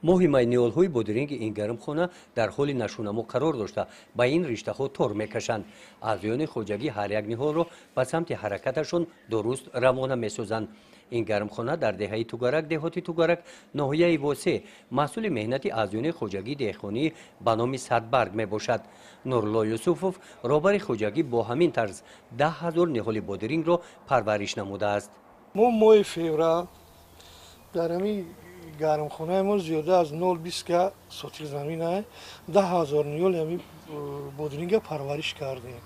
моҳи майниолҳои бодиринги ин гармхона дар ҳоли нашунамо қарор дошта ба ин риштаҳо тор мекашанд. аъзоёни хоҷагӣ ҳар як ниҳолро ба самти ҳаракаташон дуруст равона месозанд. ин гармхона дар деҳаи тугарак деҳоти тугарак ноҳияи восе маҳсули меҳнати аъзоёни хоҷагии деҳқонӣ ба номи садбарг мебошад. нурло юсуфов роҳбари хоҷагӣ бо ҳамин тарз 10 000 ниҳоли бодирингро парвариш намудааст. мо моҳи феврал дар ҳамин гармхонаи мо зиёда аз 0-20 сотих замина 10 000 ниҳоли ҳамин бодиринга парвариш кардем.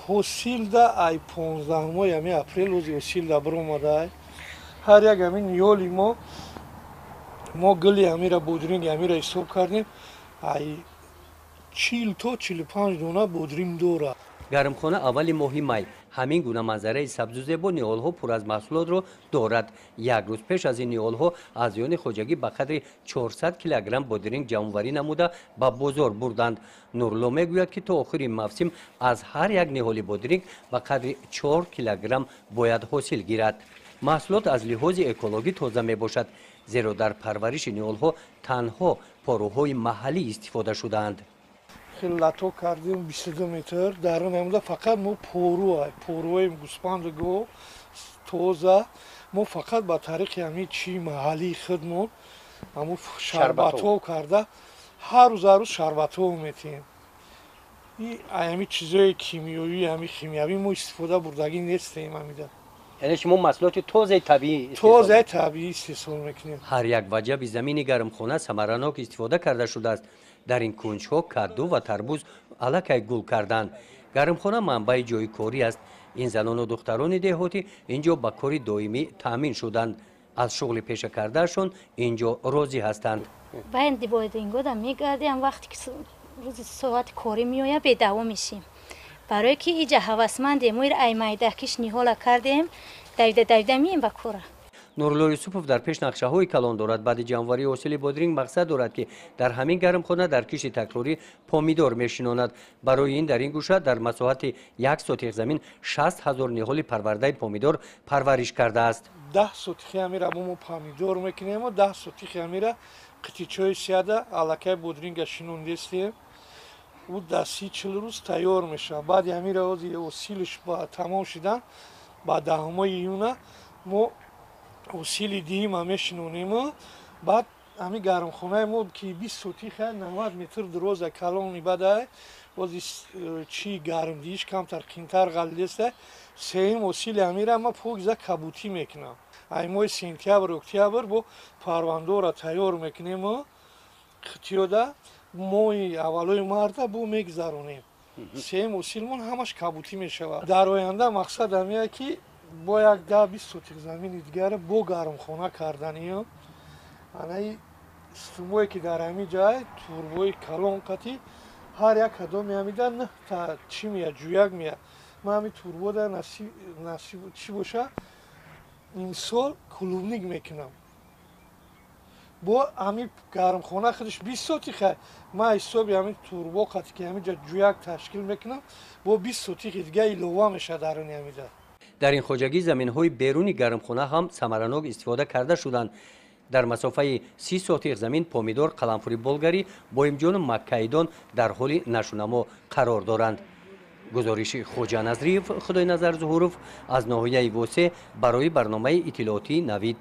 ҳосилда ай 15 ҳамин апрел рӯзи ҳосилда биромада ҳар як ҳамин ниҳоли мо гули ҳамира бодиринги ҳамира ҳисоб кардем ай 40 то 45 дона бодиринг дорад. гармхона аввали моҳи май ҳамин гуна манзараи сабзу зебо ниҳолҳо пур аз маҳсулотро дорад. як рӯз пеш аз ин ниҳолҳо аъзоёни хоҷагӣ ба қадри 400 килограмм бодиринг ҷамъоварӣ намуда ба бозор бурданд. нурло мегӯяд ки то охири мавсим аз ҳар як ниҳоли бодиринг ба қадри 4 килограмм бояд ҳосил гирад. маҳсулот аз лиҳози экологӣ тоза мебошад, зеро дар парвариши ниҳолҳо танҳо поруҳои маҳаллӣ истифода шудаанд. хеле лато кардем 22 метр дар он намуда фақат мо поруҳои гӯспанду гов тоза мо фақат ба тариқи ҳамин чи маҳаллии худмон ҳамун шарбатҳо карда ҳар рӯз шарбатҳо метиҳем. ҳамин чизои кимиёвӣ ҳамин химиявӣ мо истифода бурдагӣ нестем. ҳамида яъне шумо маҳсулоти тозаи табиӣ истеҳсол мекунем. ҳар як ваҷаби замини гармхона самаранок истифода карда шудааст. дар ин кунҷҳо кадду ва тарбуз аллакай гул карданд. гармхона манбаи ҷойи корӣ аст. ин занону духтарони деҳотӣ инҷо ба кори доимӣ таъмин шуданд. аз шуғли пеша кардаашон инҷо розӣ ҳастанд. байди бодирингода мегардем вақте ки рӯзи соати корӣ меояд бедаво мешем. барое ки иҷа ҳавасмандем моир ай майдакиш ниҳола кардем давида меем ба кора. нурло юсуфов дар пеш нақшаҳои калон дорад. баъди ҷамъоварии ҳосили бодиринг мақсад дорад ки дар ҳамин гармхона дар кишти такрорӣ помидор мешинонад. барои ин дар ин гӯша дар масоҳати 1 сотих замин 60 000 ниҳоли парвардаи помидор парвариш кардааст. 10 сотихи ҳамира мо помидор мекунем, 10 сотихи ҳамира қитичои сиёда аллакай бодиринга шинондестем. ӯ дар 30-40 рӯз тайёр мешавад. баъди ҳамира ҳосилиш тамом шудан ба 10 июна мо ҳосили дима мешинонем. баъд ҳамин гармхонаи мо ки 20 сотиха 90 метр дуроза калони бадай бози чи гармдииш камтар қимтар ғаллеста сеюм ҳосили ҳамира ма погиза кабутӣ мекунам. ай моҳи сентябр октябр бо парвандора тайёр мекунем. қитиёда моҳи аввалои марта бо мегузаронем. сеюм ҳосилмон ҳамаш кабутӣ мешавад. дар оянда мақсад ҳамея ки бо як 10-20 сотих замини дигара бо гармхона карданем. анаи стумое ки дар ҳамин ҷай турбои калон қатӣ ҳар як кадоми ҳамида та чӣ меяд ҷӯяк меяд. ман ҳамин турбода насиб чӣ боша имсол клубник мекунам. бо ҳамин гармхона худаш 20 сотиха ман ҳисоби ҳамин турбо қатӣ ки ҳамин ҷа ҷӯяк ташкил мекунам бо 20 сотихи дига илова мешавад дар они ҳамида. дар ин хоҷагӣ заминҳои беруни гармхона ҳам самаранок истифода карда шуданд. дар масофаи 30 сотих замин помидор, қаламфури болгарӣ, боимҷону маккаидон дар ҳоли нашунамо қарор доранд. гузориши хоҷа назриев, худойназар зуҳуров аз ноҳияи восе барои барномаи иттилоотии Навид.